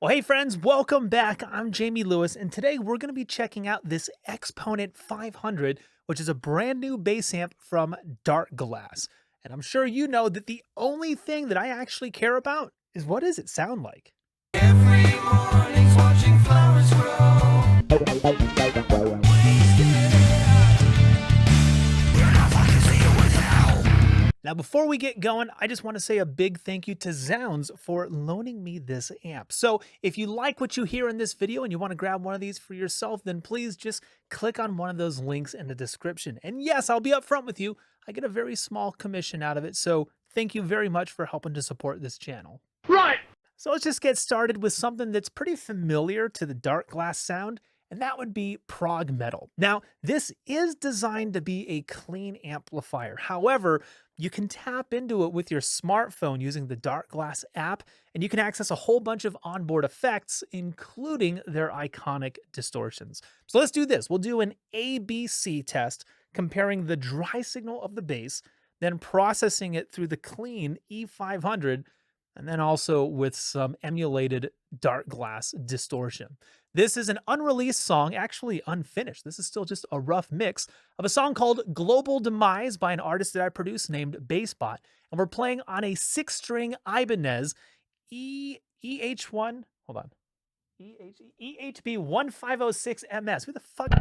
Well, hey friends, welcome back. I'm Jayme Lewis, and today we're going to be checking out this Exponent 500, which is a brand new bass amp from Darkglass. And I'm sure you know that the only thing that I actually care about is what does it sound like? Every morning's watching flowers grow. Now, before we get going, I just want to say a big thank you to Zounds for loaning me this amp. So if you like what you hear in this video and you want to grab one of these for yourself, then please just click on one of those links in the description. And yes, I'll be upfront with you. I get a very small commission out of it. So thank you very much for helping to support this channel. Right. So let's just get started with something that's pretty familiar to the Darkglass sound, and that would be prog metal. Now, this is designed to be a clean amplifier. However, you can tap into it with your smartphone using the Darkglass app, and you can access a whole bunch of onboard effects, including their iconic distortions. So let's do this. We'll do an ABC test comparing the dry signal of the bass, then processing it through the clean e500, and then also with some emulated Darkglass distortion. This is an unreleased song, actually unfinished. This is still just a rough mix of a song called Global Demise by an artist that I produce named Bassbot. And we're playing on a 6-string Ibanez EH1, hold on, EHB 1506 MS. Who the fuck?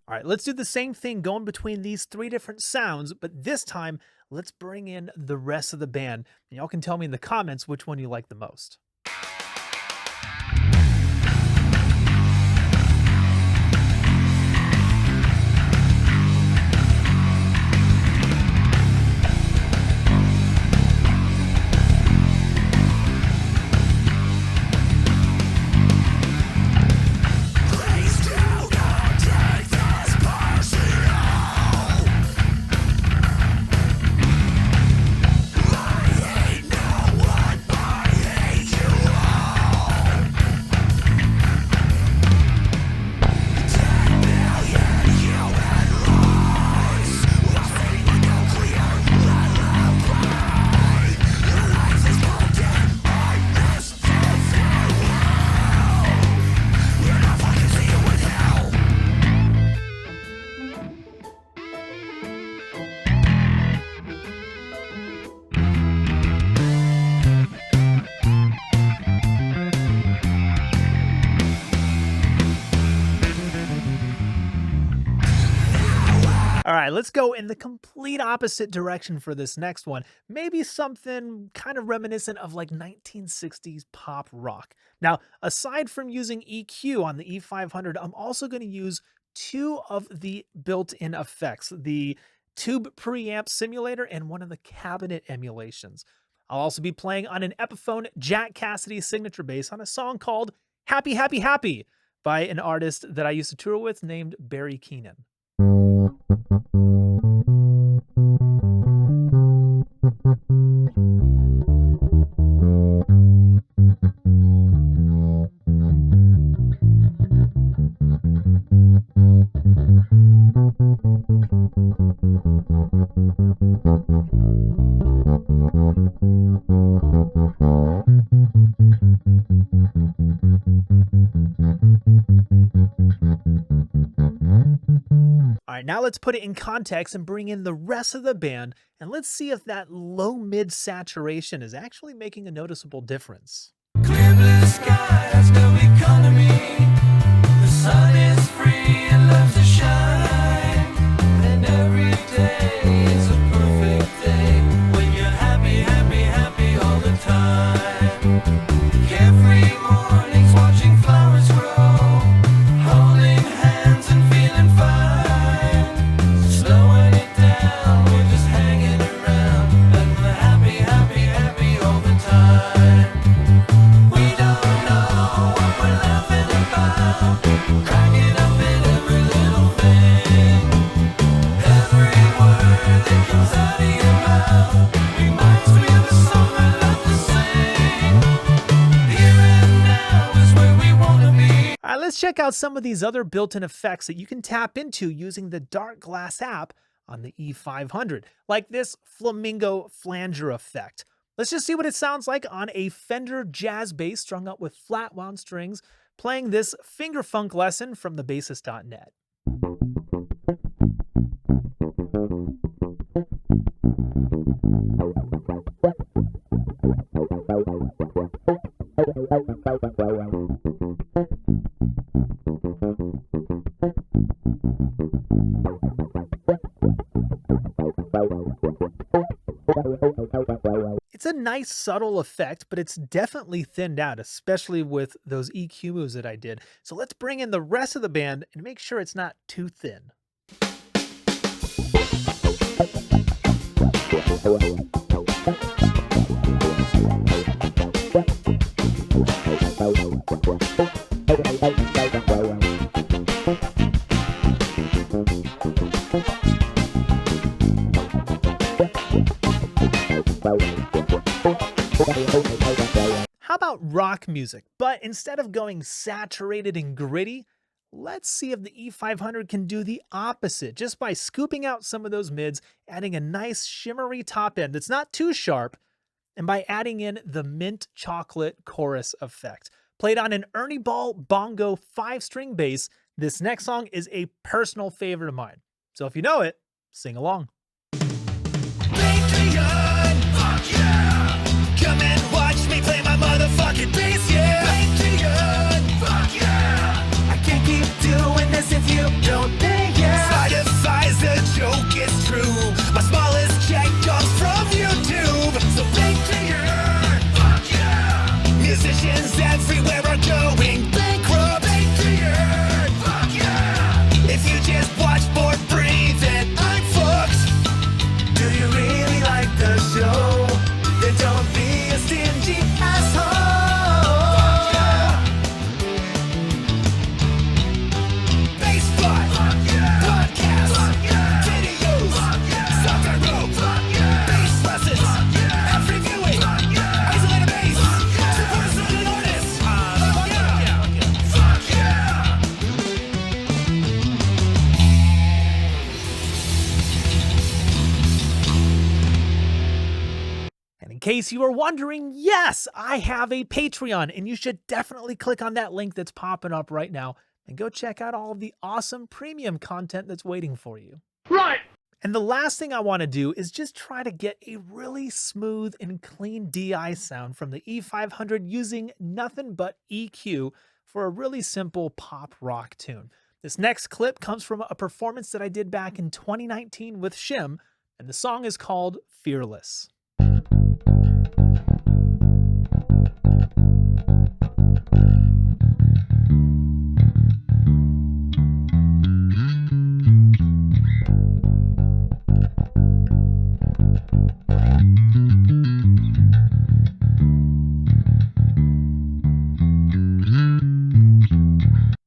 All right, let's do the same thing going between these three different sounds, but this time let's bring in the rest of the band. And y'all can tell me in the comments which one you like the most. All right, let's go in the complete opposite direction for this next one. Maybe something kind of reminiscent of like 1960s pop rock. Now, aside from using EQ on the E500, I'm also going to use two of the built-in effects, the tube preamp simulator and one of the cabinet emulations. I'll also be playing on an Epiphone Jack Cassidy signature bass on a song called Happy, Happy, Happy by an artist that I used to tour with named Barry Keenan. All right, now let's put it in context and bring in the rest of the band, and let's see if that low-mid saturation is actually making a noticeable difference. Clear blue sky has no economy. The sun is free and loves to shine. And every day is a perfect day when you're happy, happy, happy all the time. Carefree mornings watching flowers grow, holding hands and feeling fine. Slowing it down, we're just hanging around, and we're happy, happy, happy all the time. We let's check out some of these other built-in effects that you can tap into using the Darkglass app on the e500, like this flamingo flanger effect. Let's just see what it sounds like on a Fender jazz bass strung up with flat wound strings, playing this finger funk lesson from thebassist.net. It's a nice subtle effect, but it's definitely thinned out, especially with those EQ moves that I did. So let's bring in the rest of the band and make sure it's not too thin. How about rock music? But instead of going saturated and gritty, let's see if the e500 can do the opposite, just by scooping out some of those mids, adding a nice shimmery top end that's not too sharp, and by adding in the mint chocolate chorus effect. Played on an Ernie Ball bongo 5-string bass, this next song is a personal favorite of mine. So if you know it, sing along. Patreon, fuck yeah! Come and watch me play my motherfucking bass, yeah! Patreon, fuck yeah! I can't keep doing this if you don't pay, yeah! Spotify's the joke, it's true. My smallest check comes from YouTube. So Patreon, fuck yeah! Musicians everywhere are going bankrupt. Patreon, fuck yeah! If you just watch for free, then I'm fucked. Do you really like the show? Then don't be a stingy asshole. Fuck yeah! Baseball. Fuck yeah! Podcast. Fuck yeah! Videos. Fuck yeah! Soccer rope. Fuck yeah! Bass lessons. Fuck yeah! App reviewing. Fuck yeah! Isolated bass. Fuck yeah! Support us as an artist. Fuck yeah! Fuck yeah! And in case you were wondering, yes, I have a Patreon, and you should definitely click on that link that's popping up right now and go check out all of the awesome premium content that's waiting for you. Right. And the last thing I want to do is just try to get a really smooth and clean DI sound from the e500 using nothing but EQ for a really simple pop rock tune. This next clip comes from a performance that I did back in 2019 with Jayme, and the song is called Fearless.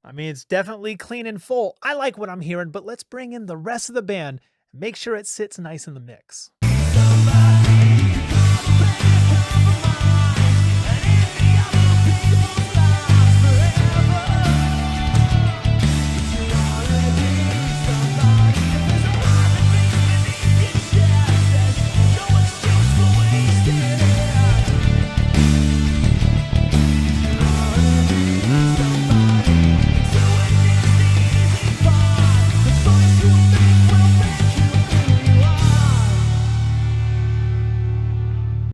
I mean, it's definitely clean and full. I like what I'm hearing, but let's bring in the rest of the band and make sure it sits nice in the mix.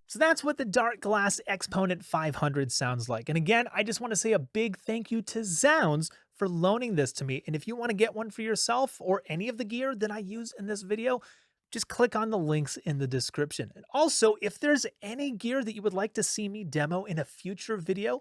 So that's what the Darkglass Exponent 500 sounds like. And again, I just want to say a big thank you to Zounds for loaning this to me. And if you want to get one for yourself or any of the gear that I use in this video, just click on the links in the description. And also, if there's any gear that you would like to see me demo in a future video,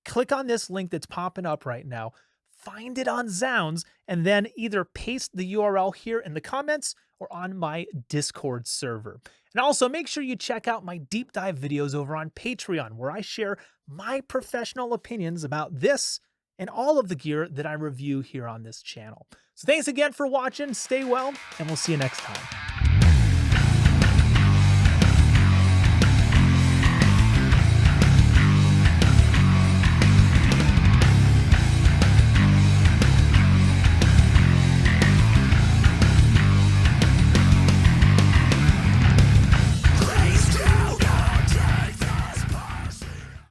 click on this link that's popping up right now, find it on Zounds, and then either paste the URL here in the comments or on my Discord server. And also make sure you check out my deep dive videos over on Patreon, where I share my professional opinions about this and all of the gear that I review here on this channel. So thanks again for watching, stay well, and we'll see you next time.